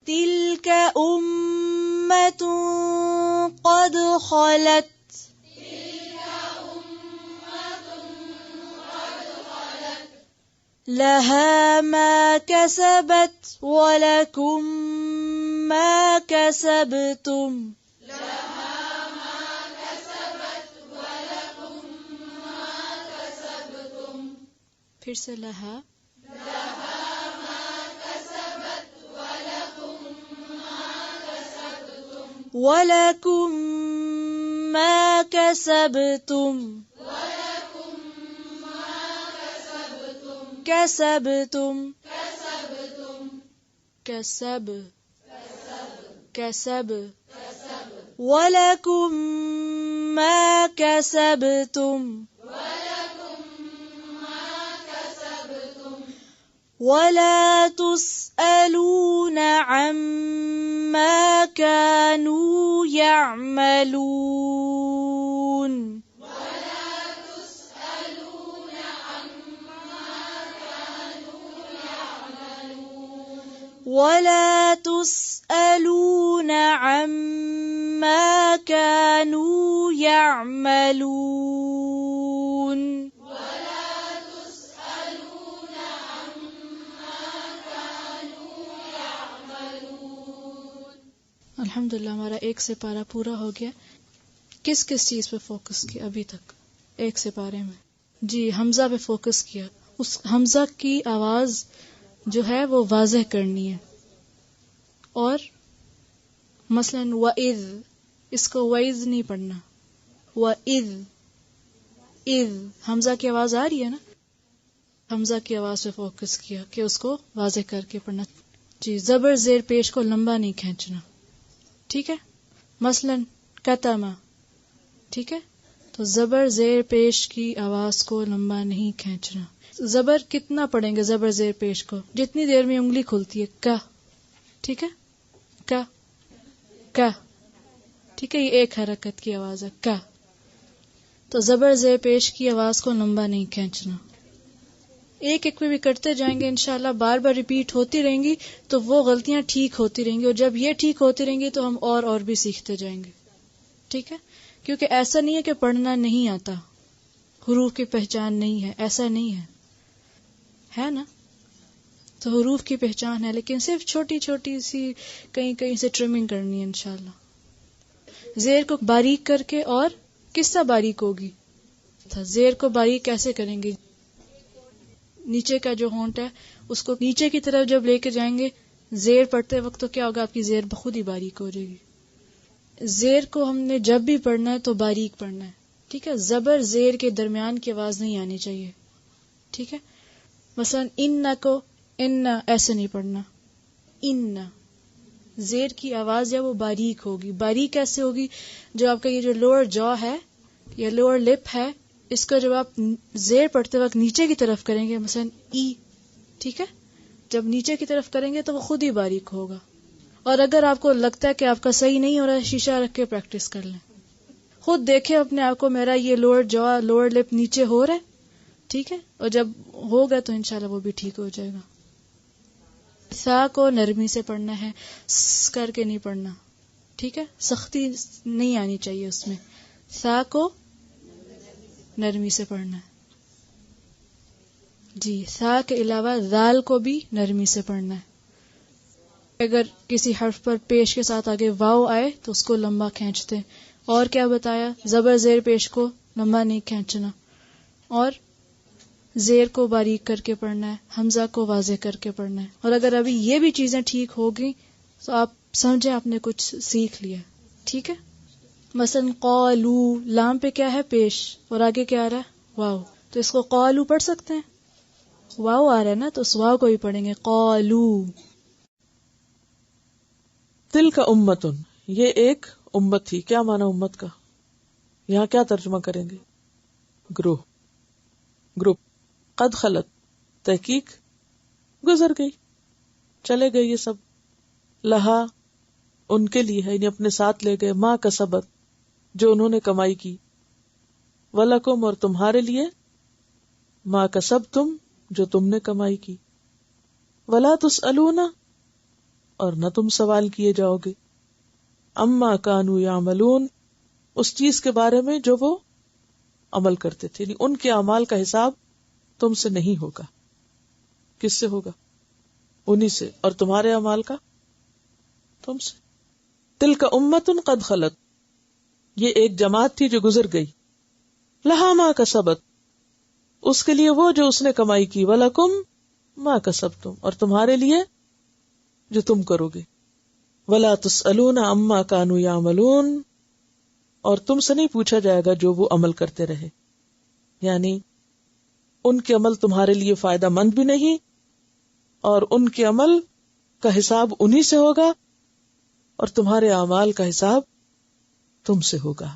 تلك أمة قد خلت لها ما كسبت ولكم ما كسبتم پھر سے لہا وَلَكُمْ مَا كَسَبْتُمْ كَسَبْتُمْ كَسَبْ كَسَبْ وَلَكُمْ مَا كَسَبْتُمْ وَلَا تُسْأَلُونَ عَمَّا كَانُوا يَعْمَلُونَ وَلَا تُسْأَلُونَ عَمَّا كَانُوا يَعْمَلُونَ الحمدللہ ہمارا ایک سپارہ پورا ہو گیا. کس کس چیز پہ فوکس کیا ابھی تک ایک سپارے میں؟ جی حمزہ پہ فوکس کیا. اس حمزہ کی آواز جو ہے وہ واضح کرنی ہے. اور مثلا وَإِذْ اس کو وَإِذْ نہیں پڑھنا. وَإِذْ اِذْ حمزہ کی آواز آ رہی ہے نا، حمزہ کی آواز پہ فوکس کیا کہ اس کو واضح کر کے پڑھنا. جی زبر زیر پیش کو لمبا نہیں کھینچنا. ٹھیک ہے، مثلا کتما، ٹھیک ہے، تو زبر زیر پیش کی آواز کو لمبا نہیں کھینچنا. زبر کتنا پڑھیں گے زبر زیر پیش کو؟ جتنی دیر میں انگلی کھلتی ہے. کا، ٹھیک ہے، کا کا، ٹھیک ہے، یہ ایک حرکت کی آواز ہے کا. تو زبر زیر پیش کی آواز کو لمبا نہیں کھینچنا. ایک ایک پہ بھی کرتے جائیں گے انشاءاللہ، بار بار ریپیٹ ہوتی رہیں گی تو وہ غلطیاں ٹھیک ہوتی رہیں گی، اور جب یہ ٹھیک ہوتی رہیں گی تو ہم اور بھی سیکھتے جائیں گے. ٹھیک ہے، کیونکہ ایسا نہیں ہے کہ پڑھنا نہیں آتا، حروف کی پہچان نہیں ہے، ایسا نہیں ہے نا. تو حروف کی پہچان ہے، لیکن صرف چھوٹی چھوٹی سی کہیں سے ٹرمنگ کرنی ہے انشاءاللہ. زیر کو باریک کر کے، اور کس طرح باریک ہوگی؟ زیر کو باریک کیسے کریں گے؟ نیچے کا جو ہونٹ ہے اس کو نیچے کی طرف جب لے کے جائیں گے زیر پڑھتے وقت، تو کیا ہوگا؟ آپ کی زیر بخود ہی باریک ہو جائے گی. زیر کو ہم نے جب بھی پڑھنا ہے تو باریک پڑھنا ہے. ٹھیک ہے، زبر زیر کے درمیان کی آواز نہیں آنی چاہیے. ٹھیک ہے، مثلا ان کو ان ایسے نہیں پڑھنا. ان زیر کی آواز ہے وہ باریک ہوگی. باریک کیسے ہوگی؟ جو آپ کا یہ جو لوور جو ہے یا لوور لپ ہے، اس کو جب آپ زیر پڑھتے وقت نیچے کی طرف کریں گے، مثلا ای، ٹھیک ہے، جب نیچے کی طرف کریں گے تو وہ خود ہی باریک ہوگا. اور اگر آپ کو لگتا ہے کہ آپ کا صحیح نہیں ہو رہا ہے، شیشہ رکھ کے پریکٹس کر لیں. خود دیکھیں اپنے آپ کو، میرا یہ لوور جو لوور لپ نیچے ہو رہا ہے، ٹھیک ہے، اور جب ہوگا تو انشاءاللہ وہ بھی ٹھیک ہو جائے گا. سا کو نرمی سے پڑھنا ہے، س کر کے نہیں پڑھنا. ٹھیک ہے، سختی نہیں آنی چاہیے اس میں. سا کو نرمی سے پڑھنا ہے. جی سا کے علاوہ ذال کو بھی نرمی سے پڑھنا ہے. اگر کسی حرف پر پیش کے ساتھ آگے واو آئے تو اس کو لمبا کھینچتے. اور کیا بتایا؟ زبر زیر پیش کو لمبا نہیں کھینچنا، اور زیر کو باریک کر کے پڑھنا ہے، حمزہ کو واضح کر کے پڑھنا ہے. اور اگر ابھی یہ بھی چیزیں ٹھیک ہو گئی تو آپ سمجھیں آپ نے کچھ سیکھ لیا. ٹھیک ہے، مثلا قالو، لام پہ کیا ہے؟ پیش، اور آگے کیا آ رہا ہے؟ واو. تو اس کو قالو پڑھ سکتے ہیں، واو آ رہا ہے نا، تو اس واو کو بھی پڑھیں گے قالو. تلک امتن، یہ ایک امت تھی. کیا معنی امت کا؟ یہاں کیا ترجمہ کریں گے؟ گروہ، گروپ. قد خلت، تحقیق گزر گئی، چلے گئے یہ سب. لہا ان کے لیے ہے، یعنی اپنے ساتھ لے گئے. ما کسبت جو انہوں نے کمائی کی. ولکم اور تمہارے لیے. ما کسبتم جو تم نے کمائی کی. ولا تسألون اور نہ تم سوال کیے جاؤ گے. اما کانوا یعملون، اس چیز کے بارے میں جو وہ عمل کرتے تھے، یعنی ان کے اعمال کا حساب تم سے نہیں ہوگا. کس سے ہوگا؟ انہی سے. اور تمہارے اعمال کا تم سے. تلک امۃ قد خلت، یہ ایک جماعت تھی جو گزر گئی. لہا ما کسبت، اس کے لیے وہ جو اس نے کمائی کی. ولکم ما کسبتم، اور تمہارے لیے جو تم کرو گے. ولا تسألون عما كانوا يعملون، اور تم سے نہیں پوچھا جائے گا جو وہ عمل کرتے رہے. یعنی ان کے عمل تمہارے لیے فائدہ مند بھی نہیں، اور ان کے عمل کا حساب انہی سے ہوگا، اور تمہارے اعمال کا حساب تم سے ہوگا.